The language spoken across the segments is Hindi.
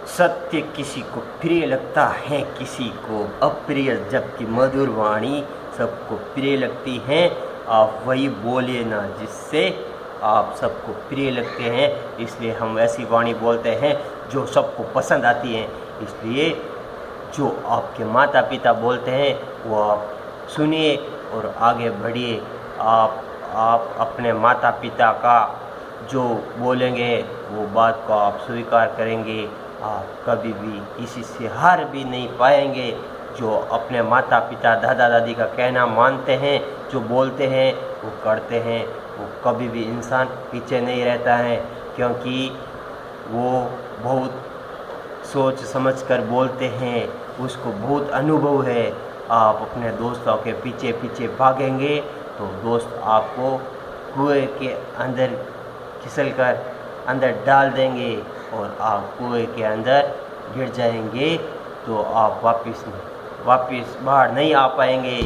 सत्य किसी को प्रिय लगता है, किसी को अप्रिय, जबकि मधुर वाणी सबको प्रिय लगती है। आप वही बोले ना जिससे आप सबको प्रिय लगते हैं, इसलिए हम ऐसी वाणी बोलते हैं जो सबको पसंद आती है। इसलिए जो आपके माता पिता बोलते हैं वो आप सुनिए और आगे बढ़िए। आप अपने माता पिता का जो बोलेंगे वो बात को आप स्वीकार करेंगे। आप कभी भी किसी से हार भी नहीं पाएंगे। जो अपने माता पिता दादा दादी का कहना मानते हैं, जो बोलते हैं वो करते हैं, वो कभी भी इंसान पीछे नहीं रहता है, क्योंकि वो बहुत सोच समझ कर बोलते हैं, उसको बहुत अनुभव है। आप अपने दोस्तों के पीछे पीछे भागेंगे तो दोस्त आपको कुएं के अंदर फिसल कर अंदर डाल देंगे और आप कुएं के अंदर गिर जाएंगे, तो आप वापस बाहर नहीं आ पाएंगे।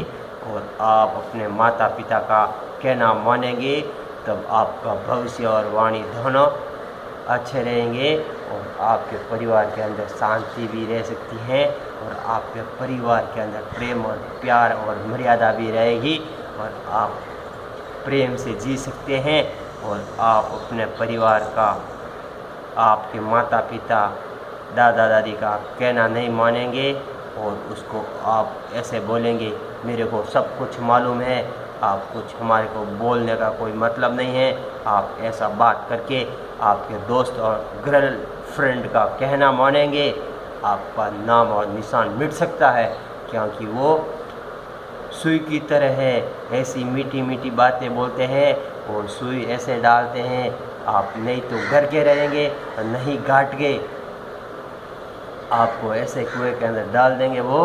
और आप अपने माता पिता का कहना मानेंगे, तब आपका भविष्य और वाणी दोनों अच्छे रहेंगे और आपके परिवार के अंदर शांति भी रह सकती है और आपके परिवार के अंदर प्रेम और प्यार और मर्यादा भी रहेगी और आप प्रेम से जी सकते हैं। और आप अपने परिवार का, आपके माता पिता दादा दादी का कहना नहीं मानेंगे और उसको आप ऐसे बोलेंगे, मेरे को सब कुछ मालूम है, आप कुछ हमारे को बोलने का कोई मतलब नहीं है। आप ऐसा बात करके आपके दोस्त और गर्ल फ्रेंड का कहना मानेंगे, आपका नाम और निशान मिट सकता है, क्योंकि वो सुई की तरह है। ऐसी मीठी मीठी बातें बोलते हैं और सुई ऐसे डालते हैं, आप नहीं तो घर के रहेंगे और नहीं घाट के आपको ऐसे कुएं के अंदर डाल देंगे, वो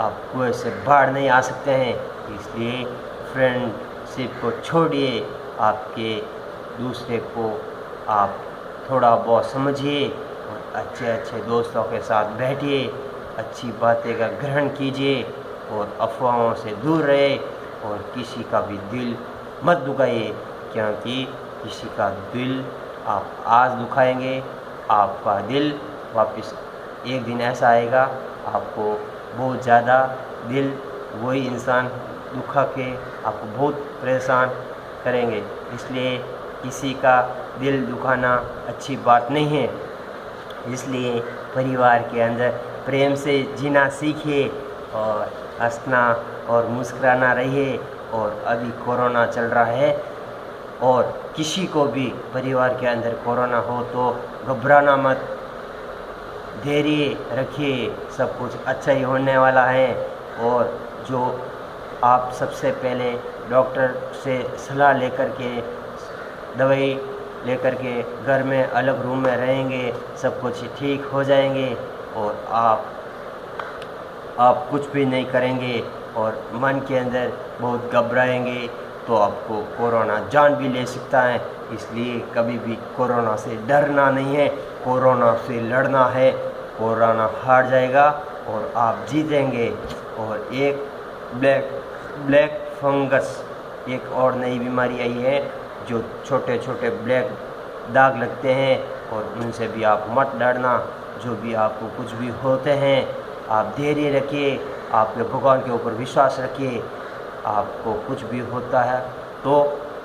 आप कुएं से बाहर नहीं आ सकते हैं। इसलिए फ्रेंडशिप को छोड़िए, आपके दूसरे को आप थोड़ा बहुत समझिए और अच्छे अच्छे दोस्तों के साथ बैठिए, अच्छी बातें का ग्रहण कीजिए और अफवाहों से दूर रहे और किसी का भी दिल मत दुखाइए, क्योंकि किसी का दिल आप आज दुखाएंगे, आपका दिल वापस एक दिन ऐसा आएगा आपको बहुत ज़्यादा दिल वही इंसान दुखा के आपको बहुत परेशान करेंगे। इसलिए किसी का दिल दुखाना अच्छी बात नहीं है। इसलिए परिवार के अंदर प्रेम से जीना सीखिए और हंसना और मुस्कुराना रहिए। और अभी कोरोना चल रहा है और किसी को भी परिवार के अंदर कोरोना हो तो घबराना मत, धैर्य रखिए, सब कुछ अच्छा ही होने वाला है। और जो आप सबसे पहले डॉक्टर से सलाह लेकर के, दवाई लेकर के घर में अलग रूम में रहेंगे, सब कुछ ठीक हो जाएंगे और आप कुछ भी नहीं करेंगे और मन के अंदर बहुत घबराएंगे तो आपको कोरोना जान भी ले सकता है। इसलिए कभी भी कोरोना से डरना नहीं है, कोरोना से लड़ना है। कोरोना हार जाएगा और आप जीतेंगे। और एक ब्लैक फंगस, एक और नई बीमारी आई है जो छोटे छोटे ब्लैक दाग लगते हैं और उनसे भी आप मत डरना। जो भी आपको कुछ भी होते हैं आप धैर्य रखिए, आपके भगवान के ऊपर विश्वास रखिए। आपको कुछ भी होता है तो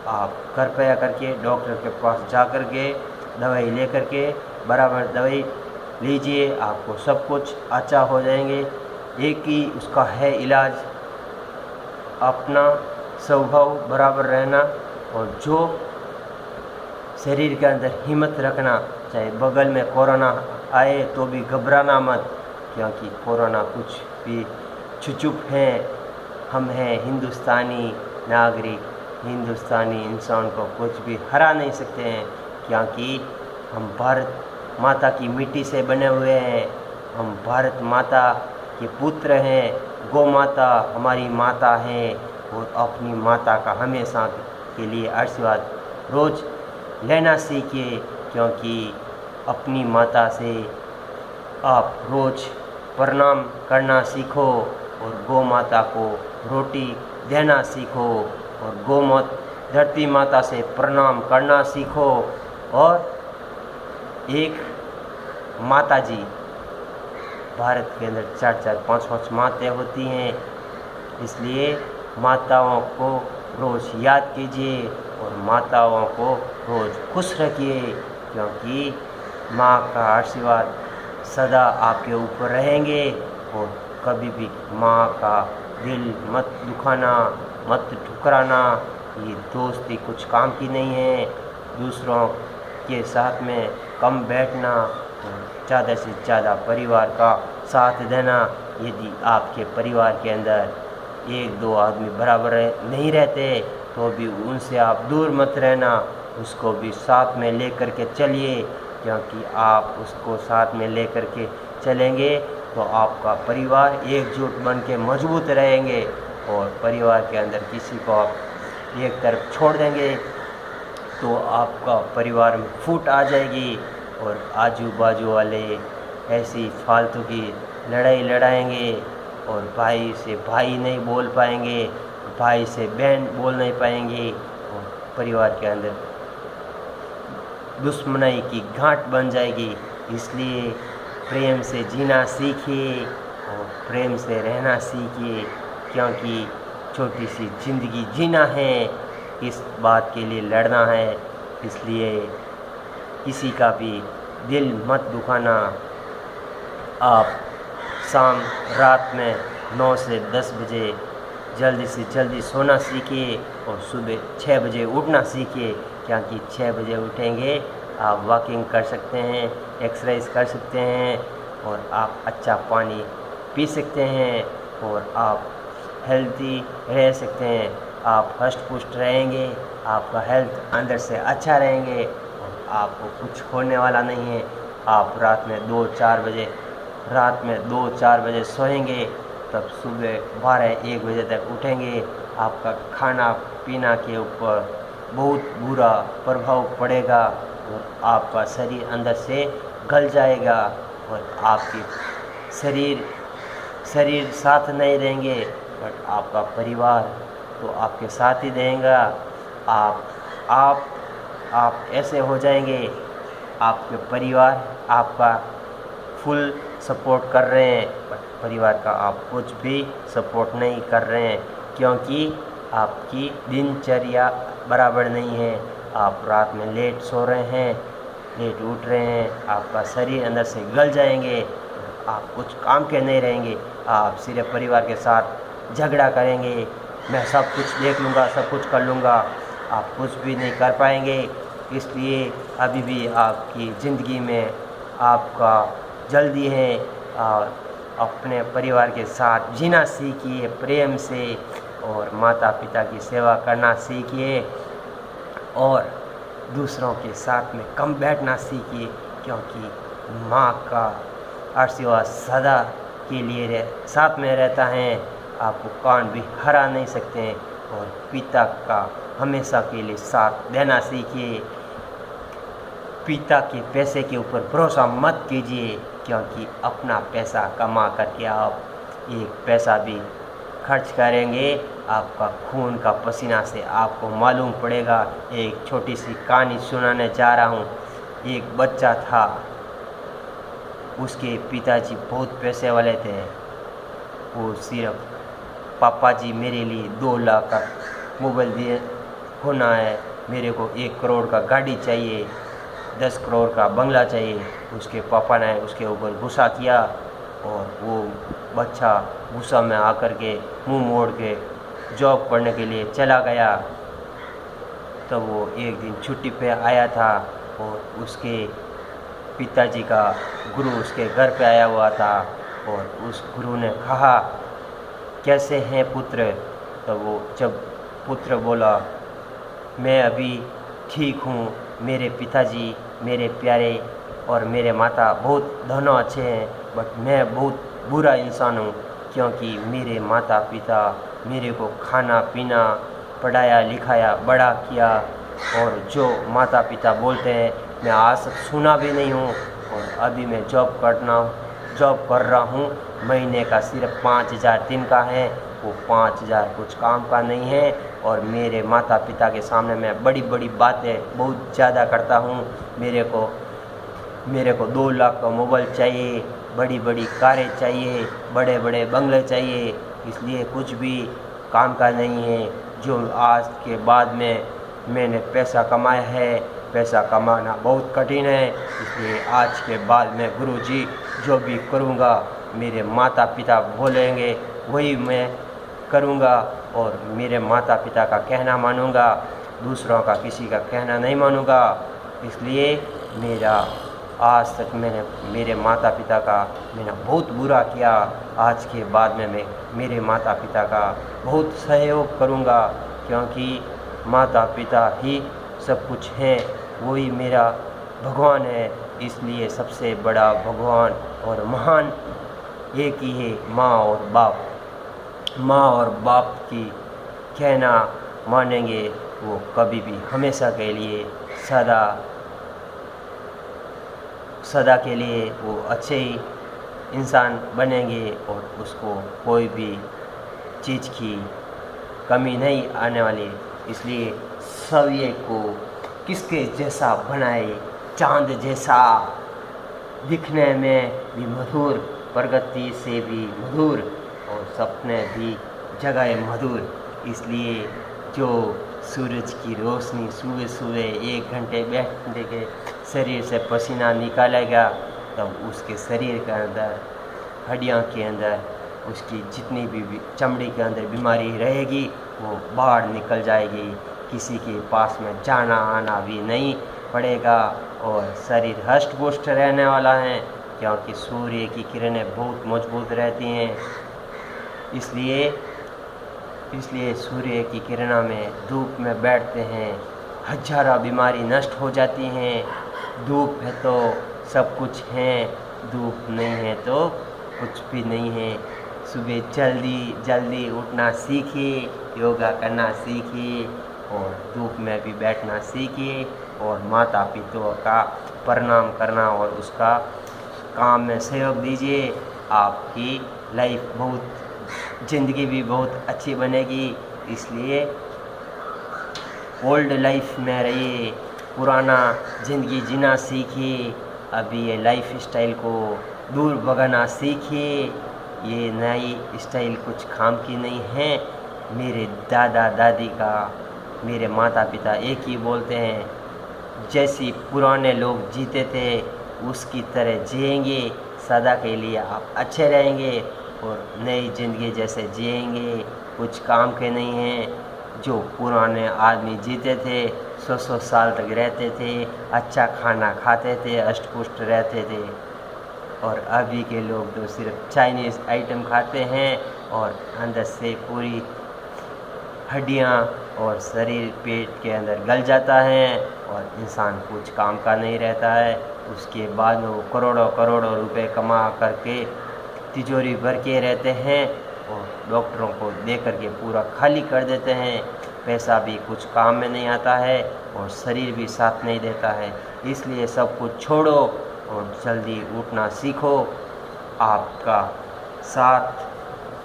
आप कृपया करके डॉक्टर के पास जा कर के दवाई ले कर के बराबर दवाई लीजिए, आपको सब कुछ अच्छा हो जाएंगे। एक ही उसका है इलाज, अपना स्वभाव बराबर रहना और जो शरीर के अंदर हिम्मत रखना। चाहे बगल में कोरोना आए तो भी घबराना मत, क्योंकि कोरोना कुछ भी छुचुप है। हम हैं हिंदुस्तानी नागरिक, हिंदुस्तानी इंसान को कुछ भी हरा नहीं सकते हैं, क्योंकि हम भारत माता की मिट्टी से बने हुए हैं। हम भारत माता के पुत्र हैं। गौ माता हमारी माता है और अपनी माता का हमेशा के लिए आशीर्वाद रोज़ लेना सीखिए, क्योंकि अपनी माता से आप रोज़ प्रणाम करना सीखो और गौ माता को रोटी देना सीखो और धरती माता से प्रणाम करना सीखो। और एक माता जी भारत के अंदर 4-4, 5-5 माताएँ होती हैं। इसलिए माताओं को रोज़ याद कीजिए और माताओं को रोज़ खुश रखिए, क्योंकि माँ का आशीर्वाद सदा आपके ऊपर रहेंगे। और कभी भी माँ का दिल मत दुखाना, मत ठुकराना। ये दोस्ती कुछ काम की नहीं है। दूसरों के साथ में कम बैठना, ज़्यादा से ज़्यादा परिवार का साथ देना। यदि आपके परिवार के अंदर 1-2 आदमी बराबर नहीं रहते तो भी उनसे आप दूर मत रहना, उसको भी साथ में लेकर के चलिए, क्योंकि आप उसको साथ में लेकर के चलेंगे तो आपका परिवार एकजुट बन के मजबूत रहेंगे। और परिवार के अंदर किसी को आप एक तरफ छोड़ देंगे तो आपका परिवार में फूट आ जाएगी और आजू बाजू वाले ऐसी फालतू की लड़ाई लड़ाएंगे और भाई से भाई नहीं बोल पाएंगे, भाई से बहन बोल नहीं पाएंगे और परिवार के अंदर दुश्मनी की गांठ बन जाएगी। इसलिए प्रेम से जीना सीखिए और प्रेम से रहना सीखिए, क्योंकि छोटी सी ज़िंदगी जीना है, इस बात के लिए लड़ना है। इसलिए किसी का भी दिल मत दुखाना। आप शाम रात में 9 से 10 बजे जल्दी से जल्दी सोना सीखिए और सुबह 6 बजे उठना सीखिए, क्योंकि 6 बजे उठेंगे आप वॉकिंग कर सकते हैं, एक्सरसाइज कर सकते हैं और आप अच्छा पानी पी सकते हैं और आप हेल्दी रह सकते हैं। आप हष्ट पुष्ट रहेंगे, आपका हेल्थ अंदर से अच्छा रहेंगे और आपको कुछ होने वाला नहीं है। आप रात में 2-4 बजे सोएंगे, तब सुबह 12-1 बजे तक उठेंगे। आपका खाना पीना के ऊपर बहुत बुरा प्रभाव पड़ेगा और आपका शरीर अंदर से गल जाएगा और आपके शरीर साथ नहीं देंगे, बट आपका परिवार तो आपके साथ ही देगा। आप ऐसे हो जाएंगे, आपके परिवार आपका फुल सपोर्ट कर रहे हैं, बट परिवार का आप कुछ भी सपोर्ट नहीं कर रहे हैं, क्योंकि आपकी दिनचर्या बराबर नहीं है। आप रात में लेट सो रहे हैं, लेट उठ रहे हैं, आपका शरीर अंदर से गल जाएंगे, आप कुछ काम के नहीं रहेंगे। आप सिर्फ परिवार के साथ झगड़ा करेंगे, मैं सब कुछ देख लूँगा, सब कुछ कर लूँगा, आप कुछ भी नहीं कर पाएंगे। इसलिए अभी भी आपकी ज़िंदगी में आपका जल्दी है और अपने परिवार के साथ जीना सीखिए प्रेम से और माता पिता की सेवा करना सीखिए और दूसरों के साथ में कम बैठना सीखिए, क्योंकि माँ का आशीर्वाद सदा के लिए साथ में रहता है। आपको कान भी हरा नहीं सकते हैं और पिता का हमेशा के लिए साथ देना सीखिए। पिता के पैसे के ऊपर भरोसा मत कीजिए, क्योंकि अपना पैसा कमा करके आप एक पैसा भी खर्च करेंगे, आपका खून का पसीना से आपको मालूम पड़ेगा। एक छोटी सी कहानी सुनाने जा रहा हूँ। एक बच्चा था, उसके पिताजी बहुत पैसे वाले थे। वो सिर्फ पापा जी मेरे लिए 2 लाख का मोबाइल दिए होना है, मेरे को 1 करोड़ का गाड़ी चाहिए, 10 करोड़ का बंगला चाहिए। उसके पापा ने उसके ऊपर गुस्सा किया और वो बच्चा गुस्सा में आकर के मुंह मोड़ के जॉब करने के लिए चला गया। तब वो एक दिन छुट्टी पे आया था और उसके पिताजी का गुरु उसके घर पे आया हुआ था और उस गुरु ने कहा, कैसे हैं पुत्र? तब वो जब पुत्र बोला, मैं अभी ठीक हूँ, मेरे पिताजी मेरे प्यारे और मेरे माता बहुत दोनों अच्छे हैं, बट मैं बहुत बुरा इंसान हूँ, क्योंकि मेरे माता पिता मेरे को खाना पीना पढ़ाया लिखाया बड़ा किया और जो माता पिता बोलते हैं मैं आज तक सुना भी नहीं हूँ। और अभी मैं जॉब कर रहा हूँ, महीने का सिर्फ 5,000 दिन का है, वो 5,000 कुछ काम का नहीं है। और मेरे माता पिता के सामने मैं बड़ी बड़ी बातें बहुत ज़्यादा करता हूँ। मेरे को 2 लाख का मोबाइल चाहिए, बड़ी बड़ी कारें चाहिए, बड़े बड़े बंगले चाहिए, इसलिए कुछ भी काम का नहीं है। जो आज के बाद में मैंने पैसा कमाया है, पैसा कमाना बहुत कठिन है, इसलिए आज के बाद में गुरुजी जो भी करूँगा मेरे माता पिता बोलेंगे वही मैं करूँगा और मेरे माता पिता का कहना मानूँगा, दूसरों का किसी का कहना नहीं मानूँगा। इसलिए मेरा आज तक मैंने मेरे माता पिता का मैंने बहुत बुरा किया, आज के बाद में मैं मेरे माता पिता का बहुत सहयोग करूँगा, क्योंकि माता पिता ही सब कुछ है, वही मेरा भगवान है। इसलिए सबसे बड़ा भगवान और महान एक ही है, माँ और बाप। माँ और बाप की कहना मानेंगे वो कभी भी हमेशा के लिए सदा के लिए वो अच्छे ही इंसान बनेंगे और उसको कोई भी चीज़ की कमी नहीं आने वाली। इसलिए सभी को किसके जैसा बनाए, चांद जैसा दिखने में भी मधुर, प्रगति से भी मधुर और सपने भी जगाए मधुर। इसलिए जो सूरज की रोशनी सुबह सुबह 1 घंटे बैठने के शरीर से पसीना निकालेगा, तब उसके शरीर के अंदर, हड्डियों के अंदर, उसकी जितनी भी चमड़ी के अंदर बीमारी रहेगी वो बाहर निकल जाएगी। किसी के पास में जाना आना भी नहीं पड़ेगा और शरीर हष्ट पुष्ट रहने वाला है, क्योंकि सूर्य की किरणें बहुत मजबूत रहती हैं। इसलिए सूर्य की किरणों में धूप में बैठते हैं, हजारों बीमारी नष्ट हो जाती हैं। धूप है तो सब कुछ है, धूप नहीं है तो कुछ भी नहीं है। सुबह जल्दी उठना सीखिए, योगा करना सीखिए और धूप में भी बैठना सीखिए और माता पिता का प्रणाम करना और उसका काम में सहयोग दीजिए। आपकी लाइफ ज़िंदगी भी बहुत अच्छी बनेगी। इसलिए ओल्ड लाइफ में रहिए, पुराना ज़िंदगी जीना सीखिए। अभी ये लाइफ स्टाइल को दूर भगाना सीखिए। ये नई स्टाइल कुछ काम की नहीं है। मेरे दादा दादी का, मेरे माता पिता एक ही बोलते हैं, जैसी पुराने लोग जीते थे उसकी तरह जिएंगे, सदा के लिए आप अच्छे रहेंगे और नई ज़िंदगी जैसे जिएंगे, कुछ काम के नहीं हैं। जो पुराने आदमी जीते थे 100 साल तक रहते थे, अच्छा खाना खाते थे, अष्टपुष्ट रहते थे, और अभी के लोग तो सिर्फ चाइनीज़ आइटम खाते हैं और अंदर से पूरी हड्डियाँ और शरीर पेट के अंदर गल जाता है और इंसान कुछ काम का नहीं रहता है। उसके बाद वो करोड़ों रुपए कमा करके तिजोरी भर के रहते हैं और डॉक्टरों को दे करके पूरा खाली कर देते हैं। पैसा भी कुछ काम में नहीं आता है और शरीर भी साथ नहीं देता है। इसलिए सब कुछ छोड़ो और जल्दी उठना सीखो। आपका साथ,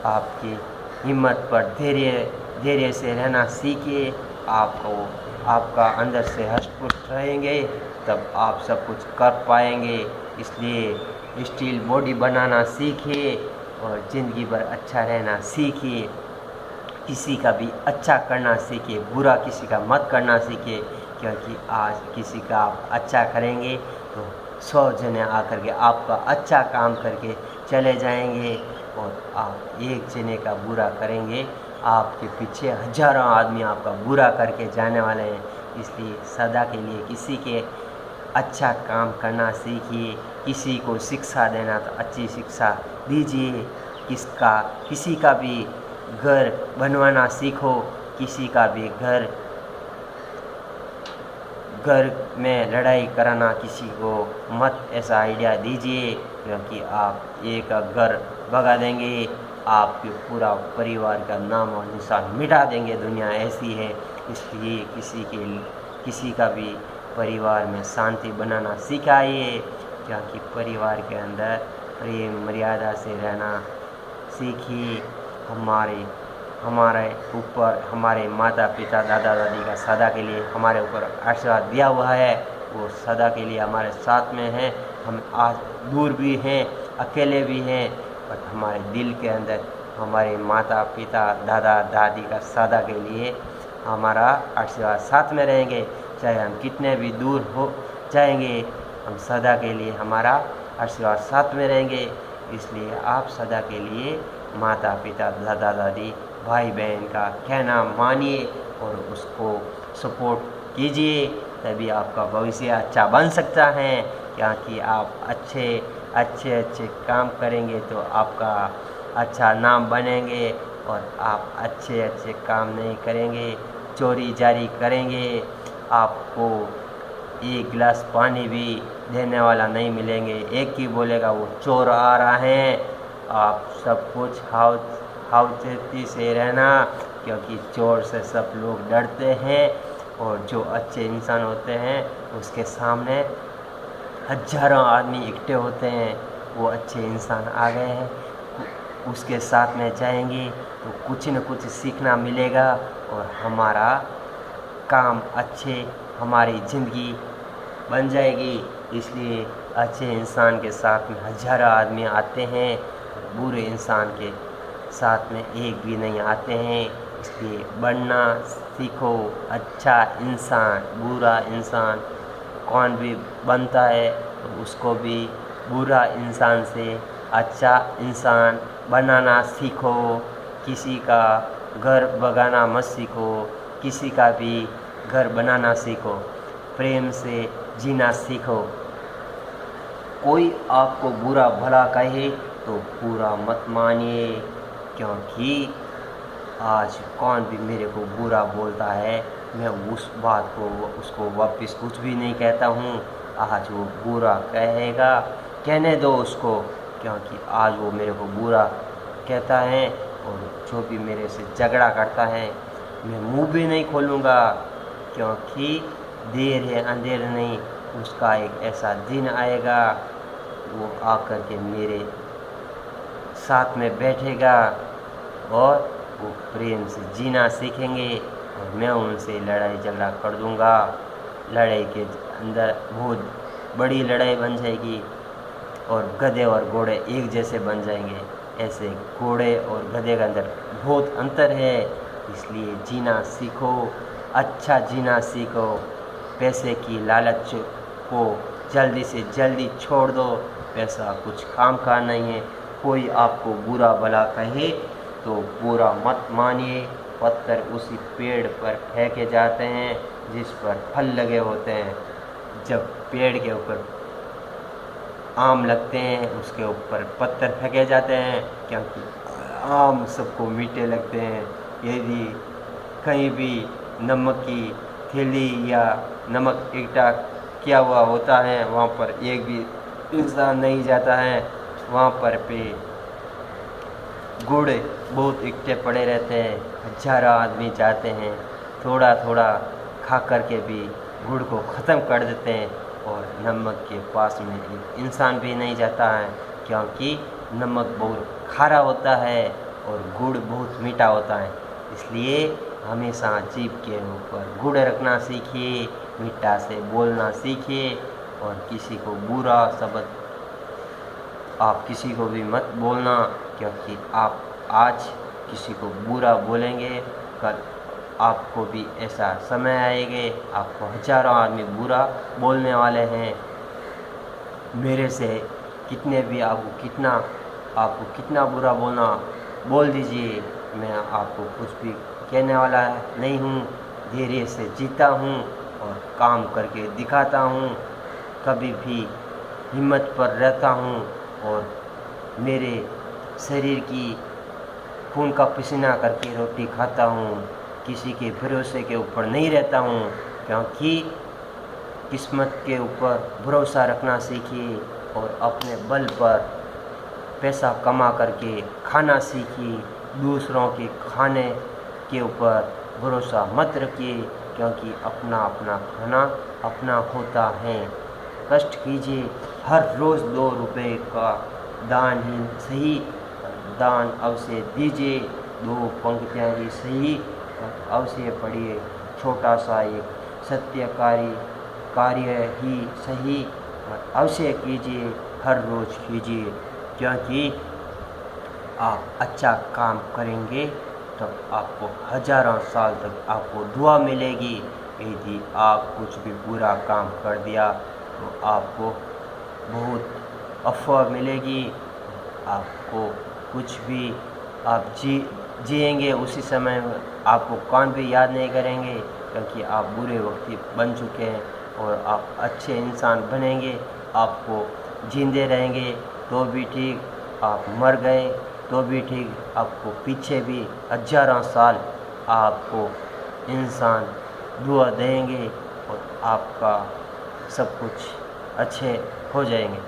आपकी हिम्मत पर धैर्य से रहना सीखिए। आपका अंदर से हष्ट-पुष्ट रहेंगे तब आप सब कुछ कर पाएंगे। इसलिए स्टील बॉडी बनाना सीखिए और ज़िंदगी भर अच्छा रहना सीखिए। किसी का भी अच्छा करना सीखिए, बुरा किसी का मत करना सीखिए, क्योंकि आज किसी का आप अच्छा करेंगे तो 100 जने आकर के आपका अच्छा काम करके चले जाएंगे और आप एक जने का बुरा करेंगे, आपके पीछे हजारों आदमी आपका बुरा करके जाने वाले हैं। इसलिए सदा के लिए किसी के अच्छा काम करना सीखिए। किसी को शिक्षा देना तो अच्छी शिक्षा दीजिए। किसी का भी घर बनवाना सीखो। किसी का भी घर में लड़ाई कराना किसी को मत ऐसा आइडिया दीजिए, क्योंकि आप एक घर भगा देंगे, आपके पूरा परिवार का नाम और निशान मिटा देंगे। दुनिया ऐसी है। इसलिए किसी का भी परिवार में शांति बनाना सिखाइए, क्योंकि परिवार के अंदर प्रेम मर्यादा से रहना सीखिए। हमारे ऊपर हमारे माता पिता दादा दादी का सदा के लिए हमारे ऊपर आशीर्वाद दिया हुआ है, वो सदा के लिए हमारे साथ में है। हम आज दूर भी हैं अकेले भी हैं, बट हमारे दिल के अंदर हमारे माता पिता दादा दादी का सदा के लिए हमारा आशीर्वाद साथ में रहेंगे। चाहे हम कितने भी दूर हो जाएंगे, हम सदा के लिए हमारा आशीर्वाद साथ में रहेंगे। इसलिए आप सदा के लिए माता पिता दादा दादी भाई बहन का कहना मानिए और उसको सपोर्ट कीजिए, तभी आपका भविष्य अच्छा बन सकता है। क्योंकि आप अच्छे अच्छे काम करेंगे तो आपका अच्छा नाम बनेंगे, और आप अच्छे काम नहीं करेंगे, चोरी जारी करेंगे, आपको एक गिलास पानी भी देने वाला नहीं मिलेंगे। एक ही बोलेगा वो चोर आ रहा है। आप सब कुछ सावधानी से रहना, क्योंकि चोर से सब लोग डरते हैं, और जो अच्छे इंसान होते हैं उसके सामने हजारों आदमी इकट्ठे होते हैं। वो अच्छे इंसान आ गए हैं, उसके साथ में जाएंगे तो कुछ न कुछ सीखना मिलेगा, और हमारा काम अच्छे हमारी ज़िंदगी बन जाएगी। इसलिए अच्छे इंसान के साथ में हजारों आदमी आते हैं, बुरे इंसान के साथ में एक भी नहीं आते हैं। इसलिए बनना सीखो अच्छा इंसान। बुरा इंसान कौन भी बनता है तो उसको भी बुरा इंसान से अच्छा इंसान बनाना सीखो। किसी का घर भगाना मत सीखो, किसी का भी घर बनाना सीखो, प्रेम से जीना सीखो। कोई आपको बुरा भला कहे तो बुरा मत मानिए, क्योंकि आज कौन भी मेरे को बुरा बोलता है मैं उस बात को उसको वापस कुछ भी नहीं कहता हूँ। आज वो बुरा कहेगा, कहने दो उसको, क्योंकि आज वो मेरे को बुरा कहता है। और जो भी मेरे से झगड़ा करता है मैं मुंह भी नहीं खोलूँगा, क्योंकि देर है अंधेर नहीं, उसका एक ऐसा दिन आएगा वो आकर के मेरे साथ में बैठेगा, और वो प्रेम से जीना सीखेंगे, और मैं उनसे लड़ाई झगड़ा कर दूँगा। लड़ाई के अंदर बहुत बड़ी लड़ाई बन जाएगी, और गधे और घोड़े एक जैसे बन जाएंगे। ऐसे घोड़े और गधे के अंदर बहुत अंतर है। इसलिए जीना सीखो, अच्छा जीना सीखो। पैसे की लालच को जल्दी से जल्दी छोड़ दो, पैसा कुछ काम का नहीं है। कोई आपको बुरा भला कहे तो बुरा मत मानिए। पत्थर उसी पेड़ पर फेंके जाते हैं जिस पर फल लगे होते हैं। जब पेड़ के ऊपर आम लगते हैं उसके ऊपर पत्थर फेंके जाते हैं, क्योंकि आम सबको मीठे लगते हैं। यदि कहीं भी नमक की थैली या नमक इकट्ठा किया हुआ होता है, वहाँ पर एक भी इंसान नहीं जाता है। वहाँ पर पे गुड़ बहुत इकट्ठे पड़े रहते हैं, हजारों आदमी जाते हैं, थोड़ा थोड़ा खा कर के भी गुड़ को ख़त्म कर देते हैं। और नमक के पास में एक इंसान भी नहीं जाता है, क्योंकि नमक बहुत खारा होता है और गुड़ बहुत मीठा होता है। इसलिए हमेशा जीभ के ऊपर गुड़ रखना सीखिए, मीठा से बोलना सीखिए, और किसी को बुरा शब्द आप किसी को भी मत बोलना, क्योंकि आप आज किसी को बुरा बोलेंगे, कल आपको भी ऐसा समय आएगा आपको हजारों आदमी बुरा बोलने वाले हैं। मेरे से कितने भी आपको कितना बुरा बोलना बोल दीजिए, मैं आपको कुछ भी कहने वाला नहीं हूँ। धैर्य से जीता हूँ और काम करके दिखाता हूँ, कभी भी हिम्मत पर रहता हूँ, और मेरे शरीर की खून का पसीना करके रोटी खाता हूँ। किसी के भरोसे के ऊपर नहीं रहता हूँ, क्योंकि किस्मत के ऊपर भरोसा रखना सीखिए और अपने बल पर पैसा कमा करके खाना सीखिए। दूसरों के खाने के ऊपर भरोसा मत रखिए, क्योंकि अपना अपना खाना अपना होता है। कष्ट कीजिए, हर रोज़ 2 रुपये का दान ही सही, दान अवश्य दीजिए। 2 पंक्तियाँ ही सही अवश्य पढ़िए। छोटा सा एक सत्यकारी कार्य ही सही अवश्य कीजिए, हर रोज़ कीजिए। क्योंकि आप अच्छा काम करेंगे तो आपको हजारों साल तक आपको दुआ मिलेगी। यदि आप कुछ भी बुरा काम कर दिया तो आपको बहुत अफवाह मिलेगी। आपको कुछ भी आप जिएंगे उसी समय आपको कौन भी याद नहीं करेंगे, क्योंकि आप बुरे वक्त बन चुके हैं। और आप अच्छे इंसान बनेंगे, आपको जिंदे रहेंगे तो भी ठीक, आप मर गए तो भी ठीक, आपको पीछे भी हजारों साल आपको इंसान दुआ देंगे और आपका सब कुछ अच्छे हो जाएंगे।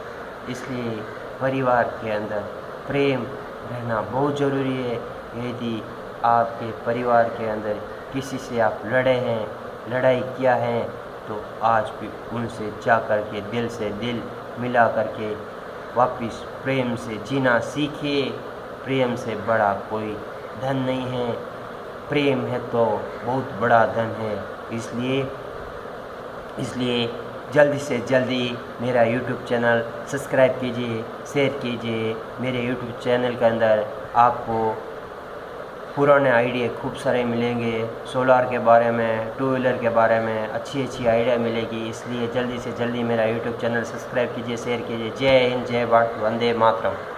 इसलिए परिवार के अंदर प्रेम रहना बहुत ज़रूरी है। यदि आपके परिवार के अंदर किसी से आप लड़े हैं, लड़ाई किया है, तो आज भी उनसे जा कर के दिल से दिल मिला करके वापस प्रेम से जीना सीखिए। प्रेम से बड़ा कोई धन नहीं है, प्रेम है तो बहुत बड़ा धन है। इसलिए जल्दी से जल्दी मेरा यूट्यूब चैनल सब्सक्राइब कीजिए, शेयर कीजिए। मेरे यूट्यूब चैनल के अंदर आपको पुराने आइडिया खूब सारे मिलेंगे, सोलार के बारे में, टू व्हीलर के बारे में अच्छी आइडिया मिलेगी। इसलिए जल्दी से जल्दी मेरा यूट्यूब चैनल सब्सक्राइब कीजिए, शेयर कीजिए। जय हिंद, जय भारत, वंदे मातरम।